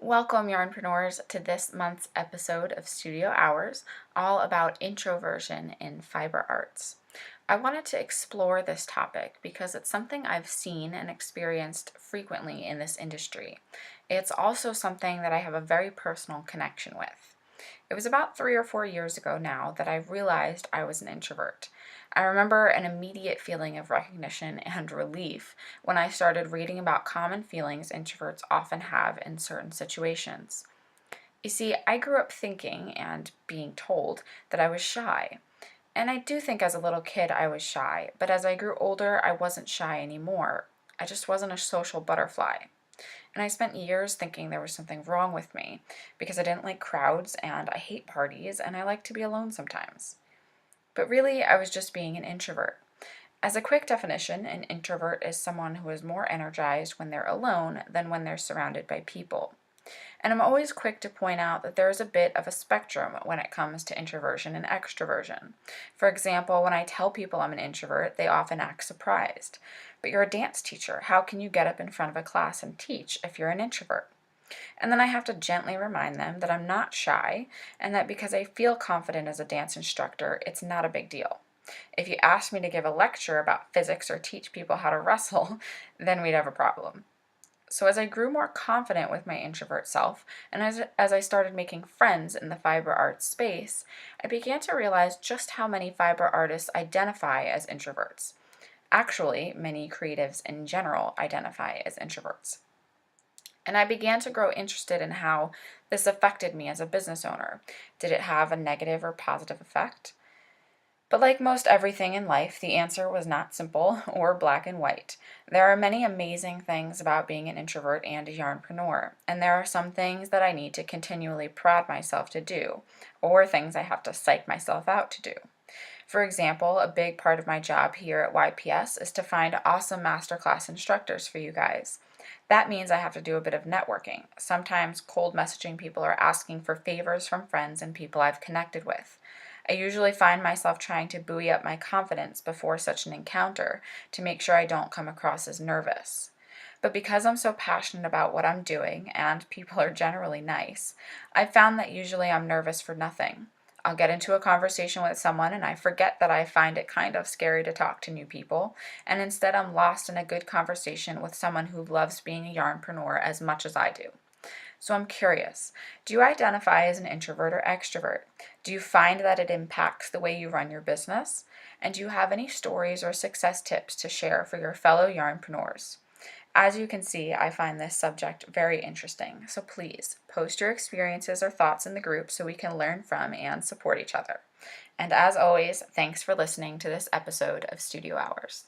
Welcome, Yarnpreneurs, to this month's episode of Studio Hours, all about introversion in fiber arts. I wanted to explore this topic because it's something I've seen and experienced frequently in this industry. It's also something that I have a very personal connection with. It was about 3 or 4 years ago now that I realized I was an introvert. I remember an immediate feeling of recognition and relief when I started reading about common feelings introverts often have in certain situations. You see, I grew up thinking and being told that I was shy. And I do think as a little kid I was shy, but as I grew older, I wasn't shy anymore. I just wasn't a social butterfly. And I spent years thinking there was something wrong with me because I didn't like crowds and I hate parties and I like to be alone sometimes. But really, I was just being an introvert. As a quick definition, an introvert is someone who is more energized when they're alone than when they're surrounded by people. And I'm always quick to point out that there is a bit of a spectrum when it comes to introversion and extroversion. For example, when I tell people I'm an introvert, they often act surprised. But you're a dance teacher. How can you get up in front of a class and teach if you're an introvert? And then I have to gently remind them that I'm not shy and that because I feel confident as a dance instructor, it's not a big deal. If you asked me to give a lecture about physics or teach people how to wrestle, then we'd have a problem. So as I grew more confident with my introvert self, and as I started making friends in the fiber arts space, I began to realize just how many fiber artists identify as introverts. Actually, many creatives in general identify as introverts. And I began to grow interested in how this affected me as a business owner. Did it have a negative or positive effect? But like most everything in life, the answer was not simple or black and white. There are many amazing things about being an introvert and a yarnpreneur, and there are some things that I need to continually prod myself to do, or things I have to psych myself out to do. For example, a big part of my job here at YPS is to find awesome masterclass instructors for you guys. That means I have to do a bit of networking, sometimes cold messaging people or asking for favors from friends and people I've connected with. I usually find myself trying to buoy up my confidence before such an encounter to make sure I don't come across as nervous. But because I'm so passionate about what I'm doing and people are generally nice, I've found that usually I'm nervous for nothing. I'll get into a conversation with someone and I forget that I find it kind of scary to talk to new people, and instead I'm lost in a good conversation with someone who loves being a yarnpreneur as much as I do. So I'm curious, do you identify as an introvert or extrovert? Do you find that it impacts the way you run your business? And do you have any stories or success tips to share for your fellow yarnpreneurs? As you can see, I find this subject very interesting, so please post your experiences or thoughts in the group so we can learn from and support each other. And as always, thanks for listening to this episode of Studio Hours.